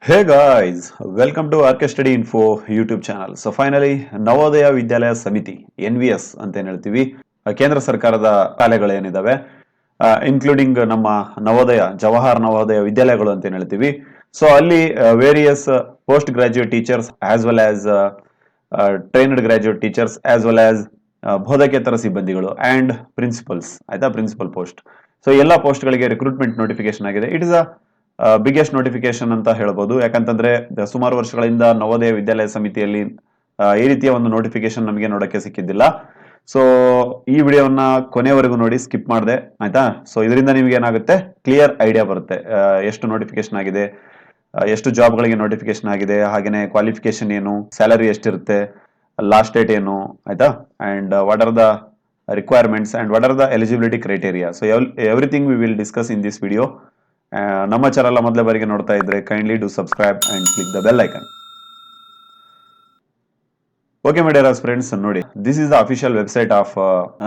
Hey guys, welcome to RK Study Info YouTube channel. So finally, Navodaya Vidyalaya ಸಮಿತಿ NVS ಅಂತ ಏನ್ ಹೇಳ್ತೀವಿ, ಕೇಂದ್ರ ಸರ್ಕಾರದ ಶಾಲೆಗಳೇನಿದಾವೆ ಇನ್ಕ್ಲೂಡಿಂಗ್ ನಮ್ಮ ನವೋದಯ ಜವಾಹರ್ ನವೋದಯ ವಿದ್ಯಾಲಯಗಳು ಅಂತ ಏನ್ ಹೇಳ್ತೀವಿ. ಸೊ ಅಲ್ಲಿ various post graduate teachers as well as trained graduate teachers as well as ಬೋಧಕೇತರ ಸಿಬ್ಬಂದಿಗಳು ಅಂಡ್ ಪ್ರಿನ್ಸಿಪಲ್ಸ್ ಆಯ್ತಾ, ಪ್ರಿನ್ಸಿಪಲ್ ಪೋಸ್ಟ್. ಸೊ ಎಲ್ಲ ಪೋಸ್ಟ್ ಗಳಿಗೆ ರಿಕ್ರೂಟ್ಮೆಂಟ್ ನೋಟಿಫಿಕೇಶನ್ ಆಗಿದೆ. ಇಟ್ ಇಸ್ ಬಿಗ್ಗೆಸ್ಟ್ ನೋಟಿಫಿಕೇಶನ್ ಅಂತ ಹೇಳ್ಬೋದು. ಯಾಕಂತಂದ್ರೆ ಸುಮಾರು ವರ್ಷಗಳಿಂದ ನವೋದಯ ವಿದ್ಯಾಲಯ ಸಮಿತಿಯಲ್ಲಿ ಈ ರೀತಿಯ ಒಂದು ನೋಟಿಫಿಕೇಶನ್ ನಮಗೆ ನೋಡಕ್ಕೆ ಸಿಕ್ಕಿದ್ದಿಲ್ಲ. ಸೊ ಈ ವಿಡಿಯೋವನ್ನ ಕೊನೆವರೆಗೂ ನೋಡಿ, ಸ್ಕಿಪ್ ಮಾಡಿದೆ ಆಯ್ತಾ. ಸೊ ಇದರಿಂದ ನಿಮ್ಗೆ ಏನಾಗುತ್ತೆ, ಕ್ಲಿಯರ್ ಐಡಿಯಾ ಬರುತ್ತೆ ಎಷ್ಟು ನೋಟಿಫಿಕೇಶನ್ ಆಗಿದೆ, ಎಷ್ಟು ಜಾಬ್ಗಳಿಗೆ ನೋಟಿಫಿಕೇಶನ್ ಆಗಿದೆ, ಹಾಗೇನೆ ಕ್ವಾಲಿಫಿಕೇಶನ್ ಏನು, ಸ್ಯಾಲರಿ ಎಷ್ಟಿರುತ್ತೆ, ಲಾಸ್ಟ್ ಡೇಟ್ ಏನು ಆಯ್ತಾ, and what are the requirements and what are the eligibility criteria. So everything we will discuss in this video. ನಮ್ಮ ಚಾನಲ್ ಮೊದಲೇ ಬಾರಿಗೆ ನೋಡ್ತಾ ಇದ್ರೆ kindly do subscribe and click the bell icon. Okay my dear friends, ನೋಡಿ, this is the official website of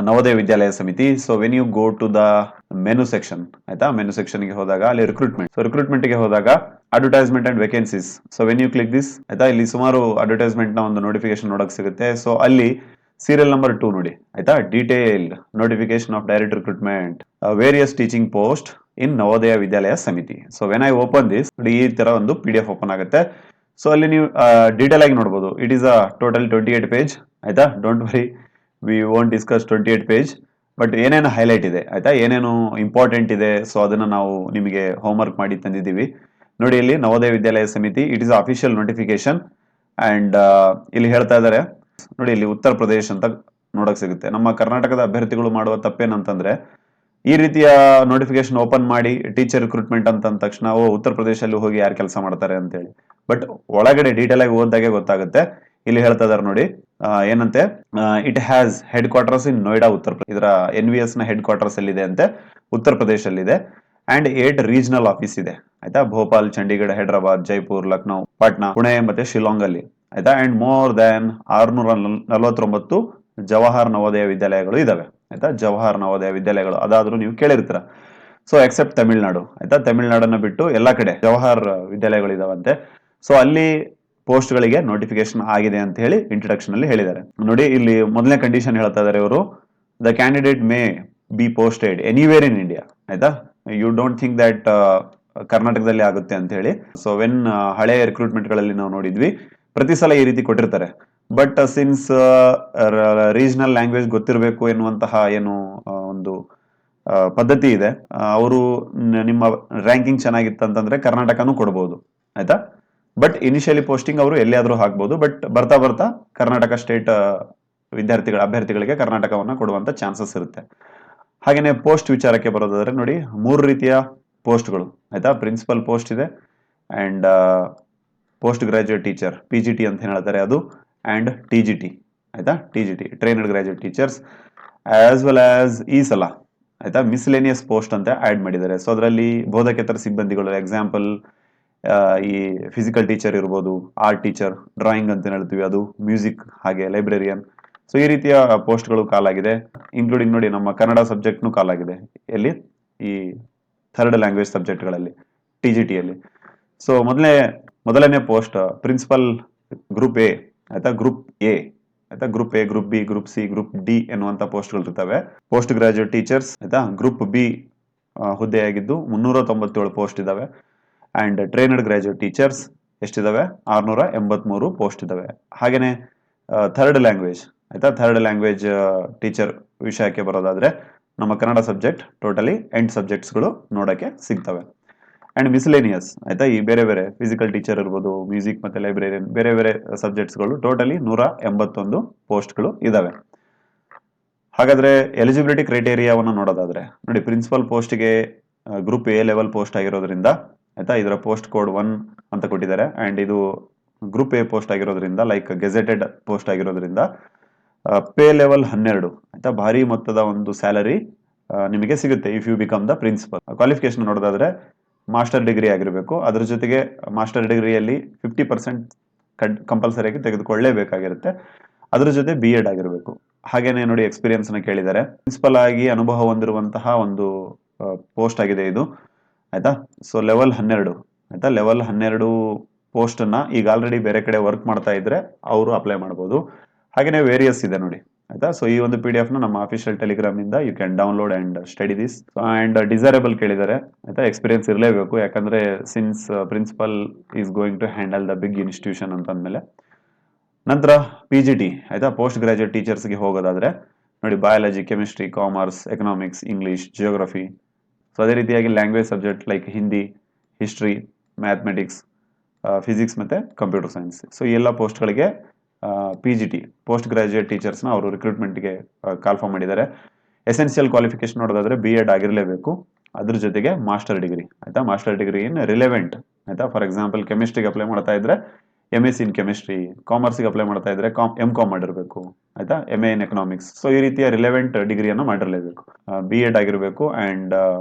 Navodaya Vidyalaya Samiti. So when you go to the menu section ಆಯ್ತಾ, menu section ಗೆ ಹೋದಾಗ ಅಲ್ಲಿ ರಿಕ್ರೂಟ್ಮೆಂಟ್, ಸೊ ರಿಕ್ರೂಟ್ಮೆಂಟ್ ಗೆ ಹೋದಾಗ advertisement and vacancies. So when you click this ಆಯ್ತಾ, ಇಲ್ಲಿ ಸುಮಾರು ಅಡ್ವರ್ಟೈಸ್ಮೆಂಟ್ ನ ಒಂದು ನೋಟಿಫಿಕೇಶನ್ ನೋಡಕ್ ಸಿಗುತ್ತೆ. ಸೊ ಅಲ್ಲಿ ಸೀರಿಯಲ್ ನಂಬರ್ 2 ನೋಡಿ ಆಯ್ತಾ, detailed notification of direct recruitment various teaching post in Navodaya Vidyalaya Samiti. So when I open this, ಈ ತರ ಒಂದು PDF ಓಪನ್ ಆಗುತ್ತೆ. ಸೊ ಅಲ್ಲಿ ನೀವು ಡೀಟೇಲ್ ಆಗಿ ನೋಡಬಹುದು. It is a total 28 page ಆಯ್ತಾ. Don't worry, we won't discuss 28 page, but ಏನೇನು ಹೈಲೈಟ್ ಇದೆ ಆಯ್ತಾ, ಏನೇನು ಇಂಪಾರ್ಟೆಂಟ್ ಇದೆ, ಸೊ ಅದನ್ನ ನಾವು ನಿಮಗೆ ಹೋಮ್ವರ್ಕ್ ಮಾಡಿ ತಂದಿದ್ದೀವಿ. ನೋಡಿ, ಇಲ್ಲಿ ನವೋದಯ ವಿದ್ಯಾಲಯ ಸಮಿತಿ, it is official notification and ಇಲ್ಲಿ ಹೇಳ್ತಾ ಇದ್ದಾರೆ ನೋಡಿ, ಇಲ್ಲಿ ಉತ್ತರ ಪ್ರದೇಶ್ ಅಂತ ನೋಡಕ್ ಸಿಗುತ್ತೆ. ನಮ್ಮ ಕರ್ನಾಟಕದ ಅಭ್ಯರ್ಥಿಗಳು ಮಾಡುವ ತಪ್ಪೇನಂತಂದ್ರೆ, ಈ ರೀತಿಯ ನೋಟಿಫಿಕೇಶನ್ ಓಪನ್ ಮಾಡಿ ಟೀಚರ್ ರಿಕ್ರೂಟ್ಮೆಂಟ್ ಅಂತ ಅಂದ ತಕ್ಷಣ ಉತ್ತರ ಪ್ರದೇಶದಲ್ಲಿ ಹೋಗಿ ಯಾರು ಕೆಲಸ ಮಾಡ್ತಾರೆ ಅಂತ ಹೇಳಿ. ಬಟ್ ಒಳಗಡೆ ಡೀಟೇಲ್ ಆಗಿ ಓದ್ದಾಗೆ ಗೊತ್ತಾಗುತ್ತೆ. ಇಲ್ಲಿ ಹೇಳ್ತಾ ಇದಾರೆ ನೋಡಿ, ಏನಂತೆ, ಇಟ್ ಹ್ಯಾಸ್ ಹೆಡ್ ಕ್ವಾರ್ಟರ್ಸ್ ಇನ್ ನೋಯ್ಡಾ, ಉತ್ತರ ಪ್ರದೇಶ. ಇದರ NVS ನ ಹೆಡ್ ಕ್ವಾರ್ಟರ್ಸ್ ಎಲ್ಲಿದೆ ಅಂತೆ, ಉತ್ತರ ಪ್ರದೇಶಲ್ಲಿದೆ. ಅಂಡ್ 8 ರೀಜನಲ್ ಆಫೀಸ್ ಇದೆ ಆಯ್ತಾ, ಭೋಪಾಲ್, ಚಂಡೀಗಢ, ಹೈದರಾಬಾದ್, ಜೈಪುರ್, ಲಕ್ನೋ, ಪಾಟ್ನಾ, ಪುಣೆ ಮತ್ತೆ ಶಿಲಾಂಗ್ ಅಲ್ಲಿ ಆಯ್ತಾ. And more than 649 Jawahar Navodaya ವಿದ್ಯಾಲಯಗಳು ಇದಾವೆ ಆಯ್ತಾ. ಜವಾಹರ್ ನವೋದಯ ವಿದ್ಯಾಲಯಗಳು ಅದಾದ್ರೂ ನೀವು ಕೇಳಿರ್ತೀರ. ಸೊ ಎಕ್ಸೆಪ್ಟ್ ತಮಿಳ್ನಾಡು ಆಯ್ತಾ, ತಮಿಳ್ನಾಡನ್ನ ಬಿಟ್ಟು ಎಲ್ಲಾ ಕಡೆ ಜವಾಹರ್ ವಿದ್ಯಾಲಯಗಳು ಇದಾವಂತೆ. ಸೊ ಅಲ್ಲಿ ಪೋಸ್ಟ್ ಗಳಿಗೆ ನೋಟಿಫಿಕೇಶನ್ ಆಗಿದೆ ಅಂತ ಹೇಳಿ ಇಂಟ್ರಡಕ್ಷನ್ ಅಲ್ಲಿ ಹೇಳಿದ್ದಾರೆ. ನೋಡಿ, ಇಲ್ಲಿ ಮೊದಲನೇ ಕಂಡೀಷನ್ ಹೇಳ್ತಾ ಇದಾರೆ ಇವರು, the candidate may be posted anywhere in India ಆಯ್ತಾ. ಯು ಡೋಂಟ್ ಥಿಂಕ್ ದಟ್ ಕರ್ನಾಟಕದಲ್ಲಿ ಆಗುತ್ತೆ ಅಂತ ಹೇಳಿ. ಸೊ ವೆನ್ ಹಳೆಯ ರಿಕ್ರೂಟ್ಮೆಂಟ್ ಗಳಲ್ಲಿ ನಾವು ನೋಡಿದ್ವಿ, ಪ್ರತಿ ಸಲ ಈ ರೀತಿ ಕೊಟ್ಟಿರ್ತಾರೆ. ಬಟ್ ಸಿನ್ಸ್ ರೀಜನಲ್ ಲ್ಯಾಂಗ್ವೇಜ್ ಗೊತ್ತಿರಬೇಕು ಎನ್ನುವಂತಹ ಏನು ಒಂದು ಪದ್ಧತಿ ಇದೆ, ಅವರು ನಿಮ್ಮ ರ್ಯಾಂಕಿಂಗ್ ಚೆನ್ನಾಗಿತ್ತಂತಂದ್ರೆ ಕರ್ನಾಟಕನೂ ಕೊಡಬಹುದು ಆಯ್ತಾ. ಬಟ್ ಇನಿಷಿಯಲಿ ಪೋಸ್ಟಿಂಗ್ ಅವರು ಎಲ್ಲಿಯಾದ್ರೂ ಹಾಕ್ಬಹುದು. ಬಟ್ ಬರ್ತಾ ಬರ್ತಾ ಕರ್ನಾಟಕ ಸ್ಟೇಟ್ ಅಭ್ಯರ್ಥಿಗಳಿಗೆ ಕರ್ನಾಟಕವನ್ನ ಕೊಡುವಂತ ಚಾನ್ಸಸ್ ಇರುತ್ತೆ. ಹಾಗೇನೆ ಪೋಸ್ಟ್ ವಿಚಾರಕ್ಕೆ ಬರೋದಾದ್ರೆ ನೋಡಿ, 3 ರೀತಿಯ ಪೋಸ್ಟ್ಗಳು ಆಯ್ತಾ. ಪ್ರಿನ್ಸಿಪಲ್ ಪೋಸ್ಟ್ ಇದೆ, and post graduate teacher PGT ಅಂತ ಹೇಳ್ತಾರೆ ಅದು, ಅಂಡ್ TGT ಆಯ್ತಾ, TGT trained graduate teachers, as well as ಈ ಸಲ ಆಯ್ತಾ ಮಿಸ್ಲೇನಿಯಸ್ ಪೋಸ್ಟ್ ಅಂತ ಆಡ್ ಮಾಡಿದ್ದಾರೆ. ಸೊ ಅದರಲ್ಲಿ ಬೋಧಕೇತರ ಸಿಬ್ಬಂದಿಗಳು, ಎಕ್ಸಾಂಪಲ್ ಈ ಫಿಸಿಕಲ್ ಟೀಚರ್ ಇರ್ಬೋದು, ಆರ್ಟ್ ಟೀಚರ್, ಡ್ರಾಯಿಂಗ್ ಅಂತ ಹೇಳ್ತೀವಿ ಅದು, ಮ್ಯೂಸಿಕ್, ಹಾಗೆ ಲೈಬ್ರರಿಯನ್. ಸೊ ಈ ರೀತಿಯ ಪೋಸ್ಟ್ಗಳು ಕಾಲಾಗಿದೆ. ಇನ್ಕ್ಲೂಡಿಂಗ್ ನೋಡಿ, ನಮ್ಮ ಕನ್ನಡ ಸಬ್ಜೆಕ್ಟ್ನು ಕಾಲಾಗಿದೆ ಎಲ್ಲಿ, ಈ ಥರ್ಡ್ ಲ್ಯಾಂಗ್ವೇಜ್ ಸಬ್ಜೆಕ್ಟ್ಗಳಲ್ಲಿ TGTಯಲ್ಲಿ. ಸೊ ಮೊದಲನೇ ಪೋಸ್ಟ್ ಪ್ರಿನ್ಸಿಪಲ್ ಗ್ರೂಪ್ ಎ ಆಯ್ತಾ, ಗ್ರೂಪ್ ಎ ಆಯ್ತಾ, group A, group B, group C, group D ಎನ್ನುವಂತ ಪೋಸ್ಟ್ಗಳು ಇರ್ತವೆ. ಪೋಸ್ಟ್ ಗ್ರಾಜುಯೇಟ್ ಟೀಚರ್ಸ್ ಆಯ್ತಾ, ಗ್ರೂಪ್ ಬಿ ಹುದ್ದೆಯಾಗಿದ್ದು 397 ಪೋಸ್ಟ್ ಇದಾವೆ. ಅಂಡ್ ಟ್ರೈನ್ಡ್ ಗ್ರಾಜುಯೇಟ್ ಟೀಚರ್ಸ್ ಎಷ್ಟಿದಾವೆ, 683 ಪೋಸ್ಟ್ ಇದಾವೆ. ಹಾಗೇನೆ ಥರ್ಡ್ ಲ್ಯಾಂಗ್ವೇಜ್ ಆಯ್ತಾ, ಥರ್ಡ್ ಲ್ಯಾಂಗ್ವೇಜ್ ಟೀಚರ್ ವಿಷಯಕ್ಕೆ ಬರೋದಾದ್ರೆ ನಮ್ಮ ಕನ್ನಡ ಸಬ್ಜೆಕ್ಟ್ ಟೋಟಲಿ 8 ಸಬ್ಜೆಕ್ಟ್ಸ್ಗಳು ನೋಡಕ್ಕೆ ಸಿಗ್ತವೆ. ಅಂಡ್ ಮಿಸ್ಲೇನಿಯಸ್ ಆಯ್ತಾ, ಈ ಬೇರೆ ಬೇರೆ ಫಿಸಿಕಲ್ ಟೀಚರ್ ಇರ್ಬೋದು, ಮ್ಯೂಸಿಕ್ ಮತ್ತೆ ಲೈಬ್ರರಿಯನ್, ಬೇರೆ ಬೇರೆ ಸಬ್ಜೆಕ್ಟ್ಸ್ಗಳು ಟೋಟಲಿ 181 ಪೋಸ್ಟ್ಗಳು ಇದಾವೆ. ಹಾಗಾದ್ರೆ ಎಲಿಜಿಬಿಲಿಟಿ ಕ್ರೈಟೇರಿಯಾವನ್ನು ನೋಡೋದಾದ್ರೆ ನೋಡಿ, ಪ್ರಿನ್ಸಿಪಲ್ ಪೋಸ್ಟ್ಗೆ ಗ್ರೂಪ್ ಎ ಲೆವೆಲ್ ಪೋಸ್ಟ್ ಆಗಿರೋದ್ರಿಂದ ಆಯ್ತಾ, ಇದರ ಪೋಸ್ಟ್ ಕೋಡ್ 1 ಅಂತ ಕೊಟ್ಟಿದ್ದಾರೆ. ಅಂಡ್ ಇದು ಗ್ರೂಪ್ ಎ ಪೋಸ್ಟ್ ಆಗಿರೋದ್ರಿಂದ, ಲೈಕ್ ಗೆಜೆಟೆಡ್ ಪೋಸ್ಟ್ ಆಗಿರೋದ್ರಿಂದ ಪೇ ಲೆವೆಲ್ 12 ಆಯ್ತಾ, ಭಾರಿ ಮೊತ್ತದ ಒಂದು ಸ್ಯಾಲರಿ ನಿಮಗೆ ಸಿಗುತ್ತೆ if you become the principal. Qualification ನೋಡೋದಾದ್ರೆ ಮಾಸ್ಟರ್ ಡಿಗ್ರಿ ಆಗಿರಬೇಕು. ಅದ್ರ ಜೊತೆಗೆ ಮಾಸ್ಟರ್ ಡಿಗ್ರಿಯಲ್ಲಿ 50% ಕಂಪಲ್ಸರಿಯಾಗಿ ತೆಗೆದುಕೊಳ್ಳೇಬೇಕಾಗಿರುತ್ತೆ. ಅದ್ರ ಜೊತೆ B.Ed ಆಗಿರಬೇಕು. ಹಾಗೇನೆ ನೋಡಿ, ಎಕ್ಸ್ಪೀರಿಯನ್ಸ್ ನ ಕೇಳಿದ್ದಾರೆ. ಪ್ರಿನ್ಸಿಪಲ್ ಆಗಿ ಅನುಭವ ಹೊಂದಿರುವಂತಹ ಒಂದು ಪೋಸ್ಟ್ ಆಗಿದೆ ಇದು ಆಯ್ತಾ. ಸೊ ಲೆವೆಲ್ 12 ಆಯ್ತಾ. ಲೆವೆಲ್ 12 ಪೋಸ್ಟನ್ನು ಈಗ ಆಲ್ರೆಡಿ ಬೇರೆ ಕಡೆ ವರ್ಕ್ ಮಾಡ್ತಾ ಇದ್ರೆ ಅವರು ಅಪ್ಲೈ ಮಾಡ್ಬೋದು. ಹಾಗೆಯೇ ವೇರಿಯಸ್ ಇದೆ ನೋಡಿ ಆಯ್ತಾ. ಸೊ ಈ ಒಂದು PDF ನ ನಮ್ಮ ಅಫಿಷಿಯಲ್ ಟೆಲಿಗ್ರಾಮ್ ಇಂದ you can download and study this. And desirable ಕೇಳಿದ್ದಾರೆ ಆಯ್ತಾ, ಎಕ್ಸ್ಪೀರಿಯನ್ಸ್ ಇರಲೇಬೇಕು, ಯಾಕಂದ್ರೆ since principal is going to handle the big institution ಅಂತಂದ್ಮೇಲೆ. ನಂತರ PGT ಆಯ್ತಾ, ಪೋಸ್ಟ್ ಗ್ರಾಜುಯೇಟ್ ಟೀಚರ್ಸ್ಗೆ ಹೋಗೋದಾದ್ರೆ ನೋಡಿ, biology, chemistry, commerce, economics, English, geography. So ಅದೇ ರೀತಿಯಾಗಿ language subject like Hindi, history, mathematics, physics ಮತ್ತು ಕಂಪ್ಯೂಟರ್ ಸೈನ್ಸ್. ಸೊ ಈ ಎಲ್ಲ ಪೋಸ್ಟ್ಗಳಿಗೆ PGT ಪೋಸ್ಟ್ ಗ್ರಾಜುಯೇಟ್ ಟೀಚರ್ಸ್ನ ಅವರು ರಿಕ್ರೂಟ್ಮೆಂಟ್ಗೆ ಕಾಲ್ಫಾರ್ಮ್ ಮಾಡಿದ್ದಾರೆ. ಎಸೆನ್ಷಿಯಲ್ ಕ್ವಾಲಿಫಿಕೇಶನ್ ನೋಡೋದಾದ್ರೆ B.Ed ಆಗಿರಲೇಬೇಕು, ಅದ್ರ ಜೊತೆಗೆ ಮಾಸ್ಟರ್ ಡಿಗ್ರಿ ಆಯ್ತಾ. ಮಾಸ್ಟರ್ ಡಿಗ್ರಿ ಇನ್ ರಿಲೆವೆಂಟ್ ಆಯ್ತಾ. ಫಾರ್ ಎಕ್ಸಾಂಪಲ್ ಕೆಮಿಸ್ಟ್ರಿಗೆ ಅಪ್ಲೈ ಮಾಡ್ತಾ ಇದ್ರೆ MSc ಇನ್ ಕೆಮಿಸ್ಟ್ರಿ, ಕಾಮರ್ಸ್ಗೆ ಅಪ್ಲೈ ಮಾಡ್ತಾ ಇದ್ರೆ M.Com ಮಾಡಿರಬೇಕು ಆಯ್ತಾ, MA ಇನ್ ಎಕನಾಮಿಕ್ಸ್. ಸೊ ಈ ರೀತಿಯ ರಿಲೆವೆಂಟ್ ಡಿಗ್ರಿಯನ್ನು ಮಾಡಿರಲೇಬೇಕು. B.Ed ಆಗಿರಬೇಕು ಅಂಡ್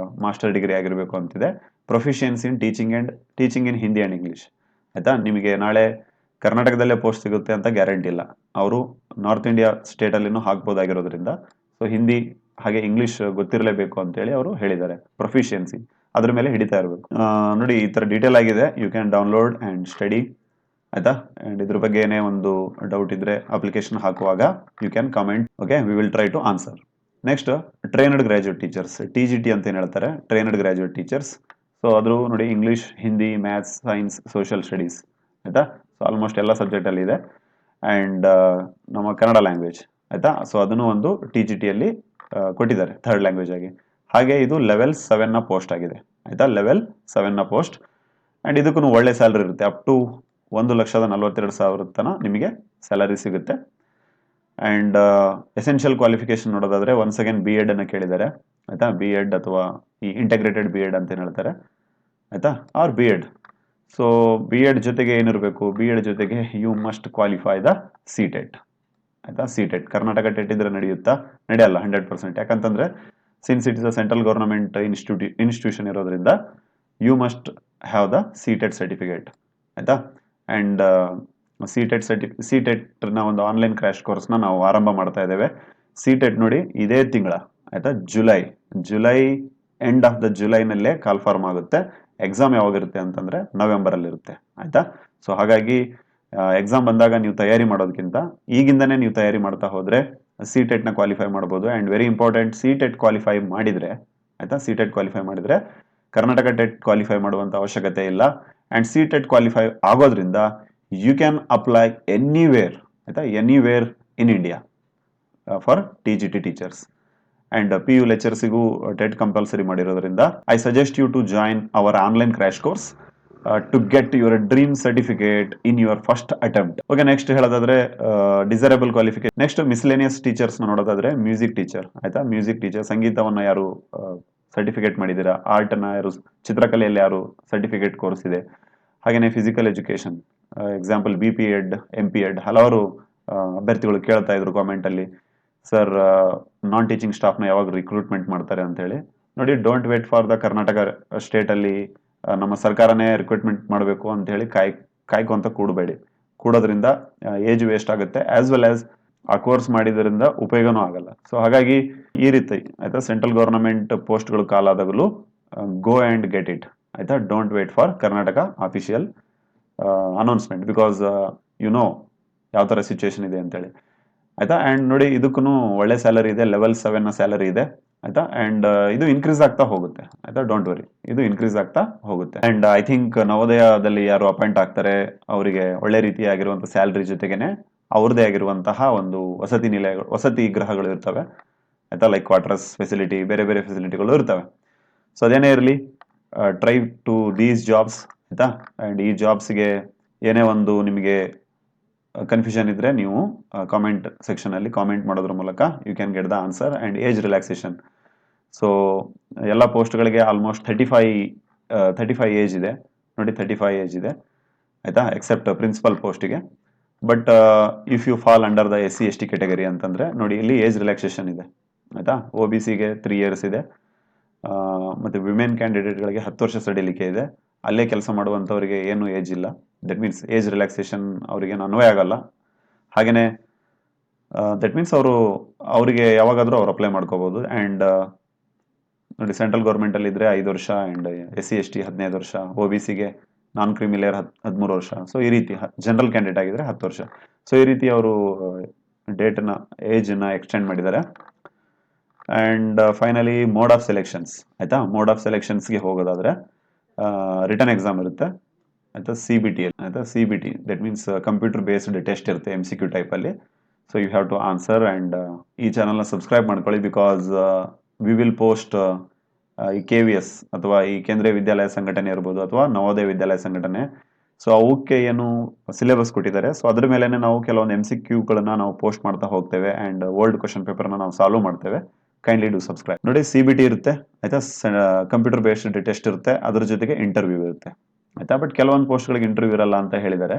ಮಾಸ್ಟರ್ ಡಿಗ್ರಿ ಆಗಿರಬೇಕು ಅಂತಿದೆ. Proficiency in teaching in Hindi and English ಆಯ್ತಾ. ನಿಮಗೆ ನಾಳೆ ಕರ್ನಾಟಕದಲ್ಲೇ ಪೋಸ್ಟ್ ಸಿಗುತ್ತೆ ಅಂತ ಗ್ಯಾರಂಟಿ ಇಲ್ಲ, ಅವರು ನಾರ್ತ್ ಇಂಡಿಯಾ ಸ್ಟೇಟಲ್ಲಿನೂ ಹಾಕ್ಬೋದಾಗಿರೋದ್ರಿಂದ ಸೊ ಹಿಂದಿ ಹಾಗೆ ಇಂಗ್ಲಿಷ್ ಗೊತ್ತಿರಲೇಬೇಕು ಅಂತೇಳಿ ಅವರು ಹೇಳಿದ್ದಾರೆ. ಪ್ರೊಫಿಷಿಯನ್ಸಿ ಅದ್ರ ಮೇಲೆ ಹಿಡಿತಾ ಇರಬೇಕು. ನೋಡಿ, ಈ ತರ ಡೀಟೇಲ್ ಆಗಿದೆ, you can download and study ಆಯ್ತಾ. ಅಂಡ್ ಇದ್ರ ಬಗ್ಗೆ ಏನೇ ಒಂದು ಡೌಟ್ ಇದ್ರೆ ಅಪ್ಲಿಕೇಶನ್ ಹಾಕುವಾಗ you can comment. Okay, we will try to answer. Next, trained graduate teachers, TGT ಅಂತ ಏನ್ ಹೇಳ್ತಾರೆ, ಟ್ರೈನ್ಡ್ ಗ್ರಾಜುಯೇಟ್ ಟೀಚರ್ಸ್. ಸೊ ಅದು ನೋಡಿ, English, Hindi, maths, science, social studies ಆಯ್ತಾ. ಸೊ ಆಲ್ಮೋಸ್ಟ್ ಎಲ್ಲ ಸಬ್ಜೆಕ್ಟ್ ಅಲ್ಲಿ ಇದೆ. ಅಂಡ್ ನಮ್ಮ ಕನ್ನಡ ಲ್ಯಾಂಗ್ವೇಜ್ ಆಯ್ತಾ. ಸೊ ಅದನ್ನು ಒಂದು TGT ಅಲ್ಲಿ ಕೊಟ್ಟಿದ್ದಾರೆ ಥರ್ಡ್ ಲ್ಯಾಂಗ್ವೇಜ್ ಆಗಿ. ಹಾಗೆ ಇದು ಲೆವೆಲ್ 7 ನ ಪೋಸ್ಟ್ ಆಗಿದೆ ಆಯ್ತಾ, ಲೆವೆಲ್ 7 ನ ಪೋಸ್ಟ್. ಅಂಡ್ ಇದಕ್ಕೂ ಒಳ್ಳೆ ಸ್ಯಾಲರಿ ಇರುತ್ತೆ, ಅಪ್ ಟು 1,42,000 ತನ ನಿಮಗೆ ಸ್ಯಾಲರಿ ಸಿಗುತ್ತೆ. ಅಂಡ್ ಎಸೆನ್ಷಿಯಲ್ ಕ್ವಾಲಿಫಿಕೇಶನ್ ನೋಡೋದಾದ್ರೆ ಒನ್ಸ್ ಅಗೇನ್ B.Ed ಅನ್ನ ಕೇಳಿದ್ದಾರೆ ಆಯ್ತಾ. B.Ed ಅಥವಾ ಈ ಇಂಟಗ್ರೇಟೆಡ್ B.Ed ಅಂತ ಏನ್ ಹೇಳ್ತಾರೆ ಆಯ್ತಾ, ಆರ್ B.Ed. ಸೊ B.Ed ಜೊತೆಗೆ ಏನಿರಬೇಕು, B.Ed ಜೊತೆಗೆ you must qualify the CTET ಆಯ್ತಾ. CTET ಕರ್ನಾಟಕ ಟೆಟ್ ಇದ್ರೆ ನಡೆಯುತ್ತಾ, ನಡೆಯಲ್ಲ 100%. ಯಾಕಂತಂದ್ರೆ since it is a central government institution ಇರೋದ್ರಿಂದ you must have the CTET certificate ಆಯ್ತಾ. ಅಂಡ್ CTET ನ ಒಂದು ಆನ್ಲೈನ್ ಕ್ರ್ಯಾಶ್ ಕೋರ್ಸ್ನ ನಾವು ಆರಂಭ ಮಾಡ್ತಾ ಇದ್ದೇವೆ. CTET ನೋಡಿ, ಇದೇ ತಿಂಗಳ ಆಯ್ತಾ, ಜುಲೈ ಎಂಡ್ ಆಫ್ ದ ಜುಲೈನಲ್ಲೇ ಕಾಲ್ಫಾರ್ಮ್ ಆಗುತ್ತೆ. ಎಕ್ಸಾಮ್ ಯಾವಾಗಿರುತ್ತೆ ಅಂತಂದ್ರೆ ನವೆಂಬರ್ ಅಲ್ಲಿ ಇರುತ್ತೆ ಆಯ್ತಾ. ಸೊ ಹಾಗಾಗಿ ಎಕ್ಸಾಮ್ ಬಂದಾಗ ನೀವು ತಯಾರಿ ಮಾಡೋದಕ್ಕಿಂತ ಈಗಿಂದನೇ ನೀವು ತಯಾರಿ ಮಾಡ್ತಾ ಹೋದ್ರೆ CTET ನ ಕ್ವಾಲಿಫೈ ಮಾಡ್ಬೋದು. And very important, CTET qualify ಮಾಡಿದ್ರೆ ಆಯ್ತಾ, CTET ಕ್ವಾಲಿಫೈ ಮಾಡಿದ್ರೆ ಕರ್ನಾಟಕ ಟೆಟ್ ಕ್ವಾಲಿಫೈ ಮಾಡುವಂತ ಅವಶ್ಯಕತೆ ಇಲ್ಲ. ಅಂಡ್ CTET ಕ್ವಾಲಿಫೈ ಆಗೋದ್ರಿಂದ ಯು ಕ್ಯಾನ್ ಅಪ್ಲೈ ಎನಿವೇರ್ ಆಯ್ತಾ, anywhere in India for TGT teachers. And PU ಲೆಕ್ಚರ್ಸಿಗೂ ಟೆಟ್ ಕಂಪಲ್ಸರಿ ಮಾಡಿರೋದ್ರಿಂದ I suggest you to join our online crash course to get your dream certificate in your first attempt. Okay, next ಹೇಳೋದಾದ್ರೆ desirable qualification. Next miscellaneous teachers ನೋಡೋದಾದ್ರೆ music teacher ಆಯ್ತಾ. Music teacher, ಸಂಗೀತವನ್ನ ಯಾರು certificate ಮಾಡಿದ್ದೀರಾ, art ಅನ್ನ ಯಾರು, ಚಿತ್ರಕಲೆಯಲ್ಲಿ ಯಾರು ಸರ್ಟಿಫಿಕೇಟ್ ಕೋರ್ಸ್ ಇದೆ. ಹಾಗೇನೆ physical education, example BP.Ed, MP.Ed. ಹಲವಾರು ಅಭ್ಯರ್ಥಿಗಳು ಕೇಳ್ತಾ ಇದ್ರು ಕಾಮೆಂಟ್ ಅಲ್ಲಿ, ಸರ್ ನಾನ್ ಟೀಚಿಂಗ್ ಸ್ಟಾಫ್ನ ಯಾವಾಗ ರಿಕ್ರೂಟ್ಮೆಂಟ್ ಮಾಡ್ತಾರೆ ಅಂತ ಹೇಳಿ. ನೋಡಿ, don't wait for the Karnataka state ಅಲ್ಲಿ ನಮ್ಮ ಸರ್ಕಾರನೇ ರಿಕ್ರೂಟ್ಮೆಂಟ್ ಮಾಡಬೇಕು ಅಂತ ಹೇಳಿ ಕಾಯ್ಕೊಂತ ಕೂಡೋದ್ರಿಂದ ಏಜ್ ವೇಸ್ಟ್ ಆಗುತ್ತೆ, ಆಸ್ ವೆಲ್ ಆಸ್ ಆ ಕೋರ್ಸ್ ಮಾಡಿದ್ರಿಂದ ಉಪಯೋಗನೂ ಆಗಲ್ಲ. ಸೊ ಹಾಗಾಗಿ ಈ ರೀತಿ ಆಯ್ತಾ, ಸೆಂಟ್ರಲ್ ಗವರ್ನಮೆಂಟ್ ಪೋಸ್ಟ್ಗಳು ಕಾಲಾದಾಗಲೂ ಗೋ ಅಂಡ್ ಗೆಟ್ ಇಟ್ ಆಯ್ತಾ. Don't wait for Karnataka official announcement, because you know ಯಾವ ತರ ಸಿಚುವೇಶನ್ ಇದೆ ಅಂತೇಳಿ ಆಯ್ತಾ. ಅಂಡ್ ನೋಡಿ, ಇದಕ್ಕೂ ಒಳ್ಳೆ ಸ್ಯಾಲರಿ ಇದೆ, ಲೆವೆಲ್ 7 ನ ಸ್ಯಾಲರಿ ಇದೆ ಆಯ್ತಾ. ಅಂಡ್ ಇದು ಇನ್ಕ್ರೀಸ್ ಆಗ್ತಾ ಹೋಗುತ್ತೆ ಆಯ್ತಾ, ಡೋಂಟ್ ವರಿ, ಇದು ಇನ್ಕ್ರೀಸ್ ಆಗ್ತಾ ಹೋಗುತ್ತೆ. ಅಂಡ್ ಐ ಥಿಂಕ್ ನವೋದಯದಲ್ಲಿ ಯಾರು ಅಪಾಯಿಂಟ್ ಆಗ್ತಾರೆ ಅವರಿಗೆ ಒಳ್ಳೆ ರೀತಿಯಾಗಿರುವಂತಹ ಸ್ಯಾಲರಿ ಜೊತೆಗೇನೆ ಅವ್ರದೇ ಆಗಿರುವಂತಹ ಒಂದು ವಸತಿ ಗೃಹಗಳು ಇರ್ತವೆ ಆಯ್ತಾ, ಲೈಕ್ ಕ್ವಾರ್ಟರ್ಸ್ ಫೆಸಿಲಿಟಿ, ಬೇರೆ ಬೇರೆ ಫೆಸಿಲಿಟಿಗಳು ಇರ್ತವೆ. ಸೊ ಅದೇನೇ ಇರಲಿ, ಟ್ರೈ ಟು ದೀಸ್ ಜಾಬ್ಸ್ ಆಯ್ತಾ. ಅಂಡ್ ಈ ಜಾಬ್ಸ್ಗೆ ಏನೇ ಒಂದು ನಿಮಗೆ ಕನ್ಫ್ಯೂಷನ್ ಇದ್ರೆ ನೀವು ಕಾಮೆಂಟ್ ಸೆಕ್ಷನ್ ಅಲ್ಲಿ ಕಾಮೆಂಟ್ ಮಾಡೋದ್ರ ಮೂಲಕ you can get the answer. And age relaxation, so ಎಲ್ಲ ಪೋಸ್ಟ್ಗಳಿಗೆ ಆಲ್ಮೋಸ್ಟ್ 35 ಏಜ್ ಇದೆ ನೋಡಿ, 35 ಏಜ್ ಇದೆ ಆಯ್ತಾ, ಎಕ್ಸೆಪ್ಟ್ ಪ್ರಿನ್ಸಿಪಲ್ ಪೋಸ್ಟಿಗೆ. But if you fall under the SC ST category ಅಂತಂದ್ರೆ ನೋಡಿ, ಇಲ್ಲಿ ಏಜ್ ರಿಲ್ಯಾಕ್ಸೇಷನ್ ಇದೆ ಆಯ್ತಾ. OBCಗೆ 3 years ಇದೆ, ಮತ್ತೆ ವಿಮೆನ್ ಕ್ಯಾಂಡಿಡೇಟ್ಗಳಿಗೆ 10 ವರ್ಷ ಸಡಿಲಿಕೆ ಇದೆ. ಅಲ್ಲೇ ಕೆಲಸ ಮಾಡುವಂಥವ್ರಿಗೆ ಏನು ಏಜ್ ಇಲ್ಲ, ದಟ್ ಮೀನ್ಸ್ ಏಜ್ ರಿಲ್ಯಾಕ್ಸೇಷನ್ ಅವರಿಗೆ ಅನ್ವಯ ಆಗಲ್ಲ. ಹಾಗೇನೆ ದಟ್ ಮೀನ್ಸ್ ಅವರಿಗೆ ಯಾವಾಗಾದ್ರೂ ಅವ್ರು ಅಪ್ಲೈ ಮಾಡ್ಕೋಬಹುದು. ಅಂಡ್ ನೋಡಿ, ಸೆಂಟ್ರಲ್ ಗೌರ್ಮೆಂಟ್ ಅಲ್ಲಿ ಇದ್ರೆ 5 ವರ್ಷ, ಅಂಡ್ SC ST 15 ವರ್ಷ, OBCಗೆ ನಾನ್ ಕ್ರಿಮಿ ಲೇಯರ್ 13 ವರ್ಷ. ಸೊ ಈ ರೀತಿ ಜನರಲ್ ಕ್ಯಾಂಡಿಡೇಟ್ ಆಗಿದ್ರೆ 10 ವರ್ಷ. ಸೊ ಈ ರೀತಿ ಅವರು ಡೇಟ್ನ ಏಜ್ನ ಎಕ್ಸ್ಟೆಂಡ್ ಮಾಡಿದ್ದಾರೆ. And finally mode of selections ಆಯಿತಾ. ಮೋಡ್ ಆಫ್ ಸೆಲೆಕ್ಷನ್ಸ್ಗೆ ಹೋಗೋದಾದರೆ ರಿಟರ್ನ್ ಎಕ್ಸಾಮ್ ಇರುತ್ತೆ ಆಯಿತಾ, CBT ಆಯಿತಾ. CBT that means computer based test ಇರುತ್ತೆ MCQ ಟೈಪಲ್ಲಿ. So you have to answer. And ಈ ಚಾನಲ್ನ ಸಬ್ಸ್ಕ್ರೈಬ್ ಮಾಡ್ಕೊಳ್ಳಿ, ಬಿಕಾಸ್ ವಿ ವಿಲ್ ಪೋಸ್ಟ್ ಈ KVS ಅಥವಾ ಈ ಕೇಂದ್ರೀಯ ವಿದ್ಯಾಲಯ ಸಂಘಟನೆ ಇರ್ಬೋದು ಅಥವಾ ನವೋದಯ ವಿದ್ಯಾಲಯ ಸಂಘಟನೆ, ಸೊ ಅವಕ್ಕೆ ಏನು ಸಿಲೆಬಸ್ ಕೊಟ್ಟಿದ್ದಾರೆ, ಸೊ ಅದ್ರ ಮೇಲೆ ನಾವು ಕೆಲವೊಂದು MCQಗಳನ್ನ ನಾವು ಪೋಸ್ಟ್ ಮಾಡ್ತಾ ಹೋಗ್ತೇವೆ. ಆ್ಯಂಡ್ ಓಲ್ಡ್ ಕ್ವಶನ್ ಪೇಪರ್ನ ನಾವು ಸಾಲ್ವ್ ಮಾಡ್ತೇವೆ. Kindly do subscribe. ನೋಡಿ, CBT ಇರುತ್ತೆ ಆಯ್ತಾ, ಕಂಪ್ಯೂಟರ್ ಬೇಸ್ಡ್ ಟೆಸ್ಟ್ ಇರುತ್ತೆ, ಅದ್ರ ಜೊತೆಗೆ ಇಂಟರ್ವ್ಯೂ ಇರುತ್ತೆ ಆಯ್ತಾ. ಬಟ್ ಕೆಲವೊಂದು ಪೋಸ್ಟ್ಗಳಿಗೆ ಇಂಟರ್ವ್ಯೂ ಇರಲ್ಲ ಅಂತ ಹೇಳಿದ್ದಾರೆ,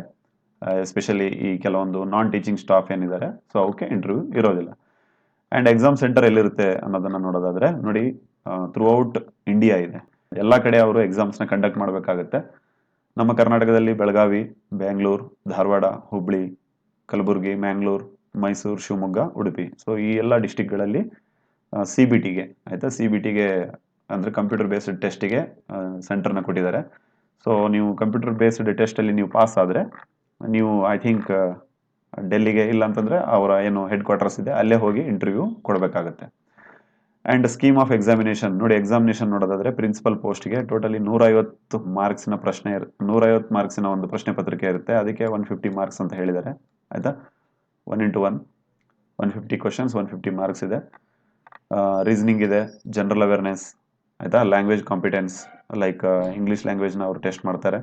ಎಸ್ಪೆಷಲಿ ಈ ಕೆಲವೊಂದು ನಾನ್ ಟೀಚಿಂಗ್ ಸ್ಟಾಫ್ ಏನಿದ್ದಾರೆ, ಸೊ ಅವಕ್ಕೆ ಇಂಟರ್ವ್ಯೂ ಇರೋದಿಲ್ಲ. ಆ್ಯಂಡ್ ಎಕ್ಸಾಮ್ ಸೆಂಟರ್ ಎಲ್ಲಿರುತ್ತೆ ಅನ್ನೋದನ್ನ ನೋಡೋದಾದ್ರೆ ನೋಡಿ, ಥ್ರೂ ಔಟ್ ಇಂಡಿಯಾ ಇದೆ. ಎಲ್ಲ ಕಡೆ ಅವರು ಎಕ್ಸಾಮ್ಸ್ನ ಕಂಡಕ್ಟ್ ಮಾಡಬೇಕಾಗುತ್ತೆ. ನಮ್ಮ ಕರ್ನಾಟಕದಲ್ಲಿ ಬೆಳಗಾವಿ, ಬೆಂಗಳೂರು, ಧಾರವಾಡ, ಹುಬ್ಳಿ, ಕಲಬುರಗಿ, ಮ್ಯಾಂಗ್ಳೂರು, ಮೈಸೂರು, ಶಿವಮೊಗ್ಗ, ಉಡುಪಿ, ಸೊ ಈ ಎಲ್ಲ ಡಿಸ್ಟಿಕ್ಗಳಲ್ಲಿ CBTಗೆ ಆಯಿತಾ, CBTಗೆ ಅಂದರೆ ಕಂಪ್ಯೂಟರ್ ಬೇಸ್ಡ್ ಟೆಸ್ಟಿಗೆ ಸೆಂಟರ್ನ ಕೊಟ್ಟಿದ್ದಾರೆ. ಸೊ ನೀವು ಕಂಪ್ಯೂಟರ್ ಬೇಸ್ಡ್ ಟೆಸ್ಟಲ್ಲಿ ನೀವು ಪಾಸ್ ಆದರೆ ನೀವು ಐ ಥಿಂಕ್ ಡೆಲ್ಲಿಗೆ, ಇಲ್ಲ ಅಂತಂದರೆ ಅವರ ಏನು ಹೆಡ್ ಕ್ವಾರ್ಟರ್ಸ್ ಇದೆ ಅಲ್ಲೇ ಹೋಗಿ ಇಂಟರ್ವ್ಯೂ ಕೊಡಬೇಕಾಗತ್ತೆ. ಆ್ಯಂಡ್ ಸ್ಕೀಮ್ ಆಫ್ ಎಕ್ಸಾಮಿನೇಷನ್ ನೋಡಿ, ಎಕ್ಸಾಮಿನೇಷನ್ ನೋಡೋದಾದರೆ ಪ್ರಿನ್ಸಿಪಲ್ ಪೋಸ್ಟ್ಗೆ ಟೋಟಲಿ 150 ಮಾರ್ಕ್ಸ್ನ 150 ಮಾರ್ಕ್ಸಿನ ಒಂದು ಪ್ರಶ್ನೆ ಪತ್ರಿಕೆ ಇರುತ್ತೆ. ಅದಕ್ಕೆ 150 ಮಾರ್ಕ್ಸ್ ಅಂತ ಹೇಳಿದ್ದಾರೆ ಆಯಿತಾ. 1x1 150 ಕ್ವಶನ್ಸ್, 150 ಮಾರ್ಕ್ಸ್ ಇದೆ. ರೀಸನಿಂಗ್ ಇದೆ, ಜನರಲ್ ಅವೇರ್ನೆಸ್ ಆಯಿತಾ, ಲ್ಯಾಂಗ್ವೇಜ್ ಕಾಂಪಿಟೆನ್ಸ್ ಲೈಕ್ ಇಂಗ್ಲೀಷ್ ಲ್ಯಾಂಗ್ವೇಜ್ನ ಅವರು ಟೆಸ್ಟ್ ಮಾಡ್ತಾರೆ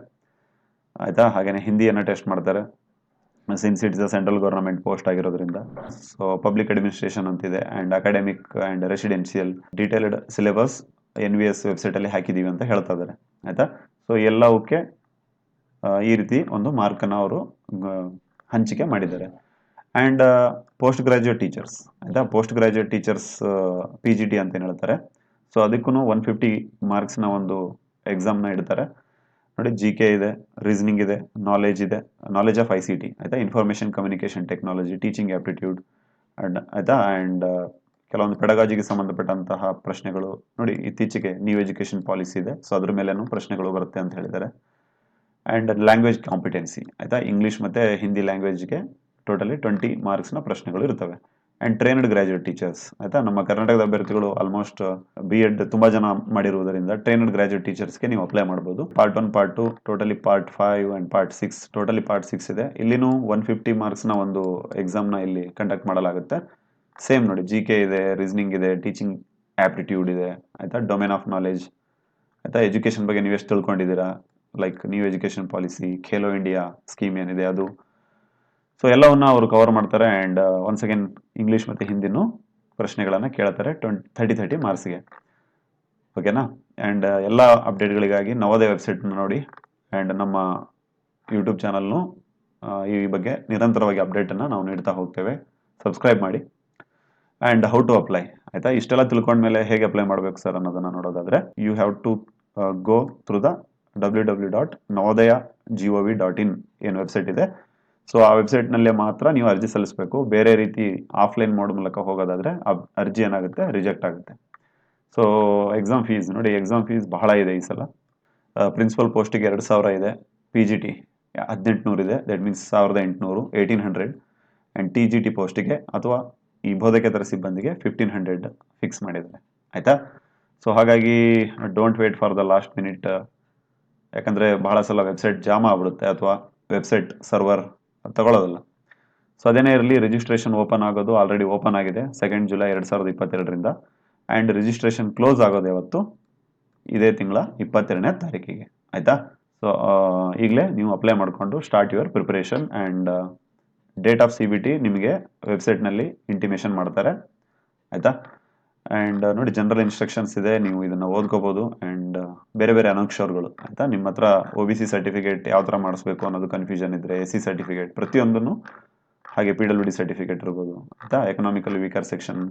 ಆಯಿತಾ. ಹಾಗೆಯೇ ಹಿಂದಿಯನ್ನು ಟೆಸ್ಟ್ ಮಾಡ್ತಾರೆ, since it's a central government post ಆಗಿರೋದ್ರಿಂದ. ಸೊ ಪಬ್ಲಿಕ್ ಅಡ್ಮಿನಿಸ್ಟ್ರೇಷನ್ ಅಂತಿದೆ, and academic and residential detailed syllabus NVS ವೆಬ್ಸೈಟಲ್ಲಿ ಹಾಕಿದ್ದೀವಿ ಅಂತ ಹೇಳ್ತಾ ಇದ್ದಾರೆ ಆಯಿತಾ. ಸೊ ಎಲ್ಲವಕ್ಕೆ ಈ ರೀತಿ ಒಂದು ಮಾರ್ಕನ್ನು ಅವರು ಹಂಚಿಕೆ ಮಾಡಿದ್ದಾರೆ. ಆ್ಯಂಡ್ ಪೋಸ್ಟ್ ಗ್ರಾಜ್ಯುಯೇಟ್ ಟೀಚರ್ಸ್ ಆಯಿತಾ, ಪೋಸ್ಟ್ ಗ್ರಾಜ್ಯುಯೇಟ್ ಟೀಚರ್ಸ್ PGT ಅಂತ ಏನು ಹೇಳ್ತಾರೆ, ಸೊ ಅದಕ್ಕೂ 150 ಮಾರ್ಕ್ಸ್ನ ಒಂದು ಎಕ್ಸಾಮ್ನ ಇಡ್ತಾರೆ. ನೋಡಿ, GK ಇದೆ, ರೀಸನಿಂಗ್ ಇದೆ, ನಾಲೆಜ್ ಆಫ್ ICT ಆಯಿತಾ, information communication technology, teaching aptitude and ಆಯಿತಾ. ಆ್ಯಂಡ್ ಕೆಲವೊಂದು ಪೆಡಗಾಜಿಗೆ ಸಂಬಂಧಪಟ್ಟಂತಹ ಪ್ರಶ್ನೆಗಳು ನೋಡಿ, ಇತ್ತೀಚೆಗೆ ನ್ಯೂ ಎಜುಕೇಷನ್ ಪಾಲಿಸಿ ಇದೆ, ಸೊ ಅದ್ರ ಮೇಲೇನೂ ಪ್ರಶ್ನೆಗಳು ಬರುತ್ತೆ ಅಂತ ಹೇಳಿದ್ದಾರೆ. ಆ್ಯಂಡ್ ಲ್ಯಾಂಗ್ವೇಜ್ ಕಾಂಪಿಟೆನ್ಸಿ ಆಯಿತಾ, ಇಂಗ್ಲೀಷ್ ಮತ್ತು ಹಿಂದಿ ಲ್ಯಾಂಗ್ವೇಜ್ಗೆ ಟೋಟಲಿ 20 ಮಾರ್ಕ್ಸ್ನ ಪ್ರಶ್ನೆಗಳು ಇರ್ತವೆ. ಆ್ಯಂಡ್ ಟ್ರೈನ್ಡ್ ಗ್ರಾಜ್ಯುಯೇಟ್ ಟೀಚರ್ಸ್ ಆಯಿತಾ, ನಮ್ಮ ಕರ್ನಾಟಕದ ಅಭ್ಯರ್ಥಿಗಳು ಆಲ್ಮೋಸ್ಟ್ B.Ed ತುಂಬ ಜನ ಮಾಡಿರುವುದರಿಂದ ಟ್ರೈನ್ಡ್ ಗ್ರಾಜ್ಯುಯೇಟ್ ಟೀಚರ್ಸ್ಗೆ ನೀವು ಅಪ್ಲೈ ಮಾಡ್ಬೋದು. Part 1, part 2, totally part 5 and part 6, totally part 6 ಇದೆ. ಇಲ್ಲಿನೂ 150 ಮಾರ್ಕ್ಸ್ನ ಒಂದು ಎಕ್ಸಾಮ್ನ ಇಲ್ಲಿ ಕಂಡಕ್ಟ್ ಮಾಡಲಾಗುತ್ತೆ. ಸೇಮ್ ನೋಡಿ, GK ಇದೆ, ರೀಸನಿಂಗ್ ಇದೆ, ಟೀಚಿಂಗ್ ಆಪ್ಟಿಟ್ಯೂಡ್ ಇದೆ ಆಯಿತಾ, ಡೊಮೇನ್ ಆಫ್ ನಾಲೆಜ್ ಆಯಿತಾ, ಎಜುಕೇಷನ್ ಬಗ್ಗೆ ನೀವು ಎಷ್ಟು ತಿಳ್ಕೊಂಡಿದ್ದೀರಾ, like new education policy, Khelo India scheme ಏನಿದೆ ಅದು, ಸೊ ಎಲ್ಲವನ್ನ ಅವರು ಕವರ್ ಮಾಡ್ತಾರೆ. ಆ್ಯಂಡ್ ಒನ್ಸ್ ಅಗೇನ್ ಇಂಗ್ಲೀಷ್ ಮತ್ತು ಹಿಂದಿನೂ ಪ್ರಶ್ನೆಗಳನ್ನು ಕೇಳ್ತಾರೆ 30 ಮಾರ್ಕ್ಸ್ಗೆ, ಓಕೆನಾ. ಆ್ಯಂಡ್ ಎಲ್ಲ ಅಪ್ಡೇಟ್ಗಳಿಗಾಗಿ ನವೋದಯ ವೆಬ್ಸೈಟ್ನ ನೋಡಿ. ಆ್ಯಂಡ್ ನಮ್ಮ ಯೂಟ್ಯೂಬ್ ಚಾನಲ್ನು ಈ ಬಗ್ಗೆ ನಿರಂತರವಾಗಿ ಅಪ್ಡೇಟನ್ನು ನಾವು ನೀಡ್ತಾ ಹೋಗ್ತೇವೆ. ಸಬ್ಸ್ಕ್ರೈಬ್ ಮಾಡಿ. ಆ್ಯಂಡ್ ಹೌ ಟು ಅಪ್ಲೈ ಆಯಿತಾ, ಇಷ್ಟೆಲ್ಲ ತಿಳ್ಕೊಂಡ್ಮೇಲೆ ಹೇಗೆ ಅಪ್ಲೈ ಮಾಡಬೇಕು ಸರ್ ಅನ್ನೋದನ್ನು ನೋಡೋದಾದರೆ, you have to go through the www.navodaya.gov.in ಏನು ವೆಬ್ಸೈಟ್ ಇದೆ, ಸೊ ಆ ವೆಬ್ಸೈಟ್ನಲ್ಲೇ ಮಾತ್ರ ನೀವು ಅರ್ಜಿ ಸಲ್ಲಿಸಬೇಕು. ಬೇರೆ ರೀತಿ ಆಫ್ಲೈನ್ ಮೋಡ್ ಮೂಲಕ ಹೋಗೋದಾದರೆ ಅರ್ಜಿ ಏನಾಗುತ್ತೆ, ರಿಜೆಕ್ಟ್ ಆಗುತ್ತೆ. ಸೊ ಎಕ್ಸಾಮ್ ಫೀಸ್ ನೋಡಿ, ಎಕ್ಸಾಮ್ ಫೀಸ್ ಬಹಳ ಇದೆ ಈ ಸಲ. ಪ್ರಿನ್ಸಿಪಲ್ ಪೋಸ್ಟಿಗೆ 2000 ಇದೆ, PGT 1800 ಇದೆ, ದಟ್ ಮೀನ್ಸ್ 1800 1800. ಆ್ಯಂಡ್ TGT ಪೋಸ್ಟಿಗೆ ಅಥವಾ ಈ ಬೋಧಕೇತರ ಸಿಬ್ಬಂದಿಗೆ 1500 ಫಿಕ್ಸ್ ಮಾಡಿದ್ದಾರೆ ಆಯಿತಾ. ಸೊ ಹಾಗಾಗಿ don't wait for the last minute, ಯಾಕಂದರೆ ಬಹಳ ಸಲ ವೆಬ್ಸೈಟ್ ಜಾಮ್ ಆಗ್ಬಿಡುತ್ತೆ ಅಥವಾ ವೆಬ್ಸೈಟ್ ಸರ್ವರ್ ತಗೊಳ್ಳೋದಿಲ್ಲ. ಸೊ ಅದೇನೇ ಇರಲಿ, ರಿಜಿಸ್ಟ್ರೇಷನ್ ಓಪನ್ ಆಗೋದು ಆಲ್ರೆಡಿ ಓಪನ್ ಆಗಿದೆ 2 ಜುಲೈ 2022ರಿಂದ. ಆ್ಯಂಡ್ ರಿಜಿಸ್ಟ್ರೇಷನ್ ಕ್ಲೋಸ್ ಆಗೋದು ಯಾವತ್ತು, ಇದೇ ತಿಂಗಳ 22ನೇ ತಾರೀಕಿಗೆ ಆಯಿತಾ. ಸೊ ಈಗಲೇ ನೀವು ಅಪ್ಲೈ ಮಾಡಿಕೊಂಡು start your preparation. And date of CBT ನಿಮಗೆ ವೆಬ್ಸೈಟ್ನಲ್ಲಿ ಇಂಟಿಮೇಷನ್ ಮಾಡ್ತಾರೆ ಆಯಿತಾ. ಆ್ಯಂಡ್ ನೋಡಿ, ಜನರಲ್ ಇನ್ಸ್ಟ್ರಕ್ಷನ್ಸ್ ಇದೆ, ನೀವು ಇದನ್ನು ಓದ್ಕೋಬೋದು. ಆ್ಯಂಡ್ ಬೇರೆ ಬೇರೆ ಅನಕ್ಷರಗಳು ಆಯಿತಾ, ನಿಮ್ಮ ಹತ್ರ OBC ಸರ್ಟಿಫಿಕೇಟ್ ಯಾವ ಥರ ಮಾಡಿಸ್ಬೇಕು ಅನ್ನೋದು ಕನ್ಫ್ಯೂಷನ್ ಇದ್ದರೆ SC ಸರ್ಟಿಫಿಕೇಟ್ ಪ್ರತಿಯೊಂದನ್ನು, ಹಾಗೆ PWD ಸರ್ಟಿಫಿಕೇಟ್ ಇರ್ಬೋದು ಆಯಿತಾ, ಎಕನಾಮಿಕಲ್ ವೀಕರ್ ಸೆಕ್ಷನ್,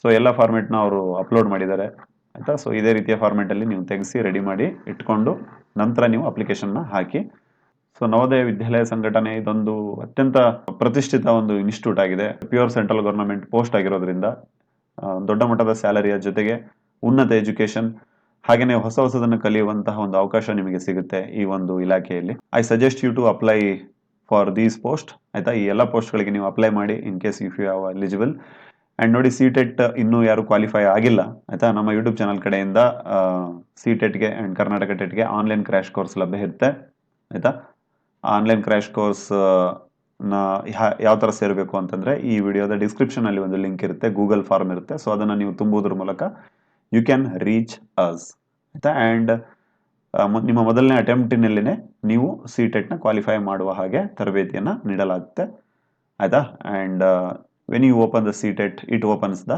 ಸೊ ಎಲ್ಲ ಫಾರ್ಮೆಟ್ನ ಅವರು ಅಪ್ಲೋಡ್ ಮಾಡಿದ್ದಾರೆ ಆಯಿತಾ. ಸೊ ಇದೇ ರೀತಿಯ ಫಾರ್ಮೆಟಲ್ಲಿ ನೀವು ತೆಗೆಸಿ ರೆಡಿ ಮಾಡಿ ಇಟ್ಕೊಂಡು ನಂತರ ನೀವು ಅಪ್ಲಿಕೇಶನ್ನ ಹಾಕಿ. ಸೊ ನವೋದಯ ವಿದ್ಯಾಲಯ ಸಂಘಟನೆ ಇದೊಂದು ಅತ್ಯಂತ ಪ್ರತಿಷ್ಠಿತ ಒಂದು ಇನ್ಸ್ಟಿಟ್ಯೂಟ್ ಆಗಿದೆ. ಪ್ಯೂರ್ ಸೆಂಟ್ರಲ್ ಗೌರ್ಮೆಂಟ್ ಪೋಸ್ಟ್ ಆಗಿರೋದ್ರಿಂದ ದೊಡ್ಡ ಮಟ್ಟದ ಸ್ಯಾಲರಿಯ ಜೊತೆಗೆ ಉನ್ನತ ಎಜುಕೇಷನ್ ಹಾಗೆಯೇ ಹೊಸ ಹೊಸದನ್ನು ಕಲಿಯುವಂತಹ ಒಂದು ಅವಕಾಶ ನಿಮಗೆ ಸಿಗುತ್ತೆ ಈ ಒಂದು ಇಲಾಖೆಯಲ್ಲಿ. I suggest you to apply for these post. ಆಯ್ತಾ, ಈ ಎಲ್ಲ ಪೋಸ್ಟ್ಗಳಿಗೆ ನೀವು ಅಪ್ಲೈ ಮಾಡಿ in case if you are eligible. And ನೋಡಿ, CTET ಇನ್ನೂ ಯಾರು ಕ್ವಾಲಿಫೈ ಆಗಿಲ್ಲ ಆಯ್ತಾ, ನಮ್ಮ ಯೂಟ್ಯೂಬ್ ಚಾನಲ್ ಕಡೆಯಿಂದ CTETಗೆ ಅಂಡ್ ಕರ್ನಾಟಕ ಟೆಟ್ಗೆ ಆನ್ಲೈನ್ ಕ್ರ್ಯಾಶ್ ಕೋರ್ಸ್ ಲಭ್ಯ ಇರುತ್ತೆ ಆಯ್ತಾ. ಆನ್ಲೈನ್ ಕ್ರ್ಯಾಶ್ ಕೋರ್ಸ್ ನ ಯಾವ ತರ ಸೇರಬೇಕು ಅಂತಂದ್ರೆ, ಈ ವಿಡಿಯೋದ ಡಿಸ್ಕ್ರಿಪ್ಷನ್ ಅಲ್ಲಿ ಒಂದು ಲಿಂಕ್ ಇರುತ್ತೆ, ಗೂಗಲ್ ಫಾರ್ಮ್ ಇರುತ್ತೆ. ಸೊ ಅದನ್ನ ನೀವು ತುಂಬುವುದ್ರ ಮೂಲಕ ಯು ಕ್ಯಾನ್ ರೀಚ್ ಅಸ್ ಆಯ್ತಾ. ಅಂಡ್ ನಿಮ್ಮ ಮೊದಲನೇ ಅಟೆಂಪ್ಟಿನಲ್ಲಿನೇ ನೀವು CTET ನ ಕ್ವಾಲಿಫೈ ಮಾಡುವ ಹಾಗೆ ತರಬೇತಿಯನ್ನ ನೀಡಲಾಗುತ್ತೆ ಆಯ್ತಾ. And when you open the CTET, it opens the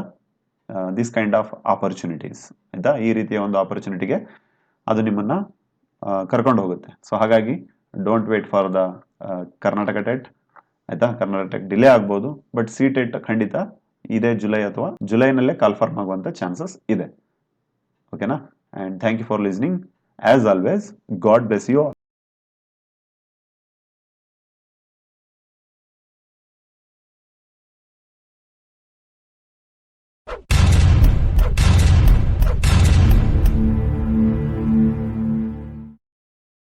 this kind of opportunities ಆಯ್ತಾ. ಈ ರೀತಿಯ ಒಂದು ಆಪರ್ಚುನಿಟಿಗೆ ಅದು ನಿಮ್ಮನ್ನ ಕರ್ಕೊಂಡು ಹೋಗುತ್ತೆ. ಸೊ ಹಾಗಾಗಿ don't wait for the Karnataka TET ಆಯ್ತಾ. ಕರ್ನಾಟಕ ಟೆಟ್ ಡಿಲೇ ಆಗ್ಬೋದು, ಬಟ್ CTET ಖಂಡಿತ ಇದೇ ಜುಲೈ ಅಥವಾ ಜುಲೈನಲ್ಲೇ ಕಾಲ್ಫರ್ಮ್ ಆಗುವಂತ ಚಾನ್ಸಸ್ ಇದೆ. ಓಕೆನಾ. And thank you for listening. As always, God bless you all.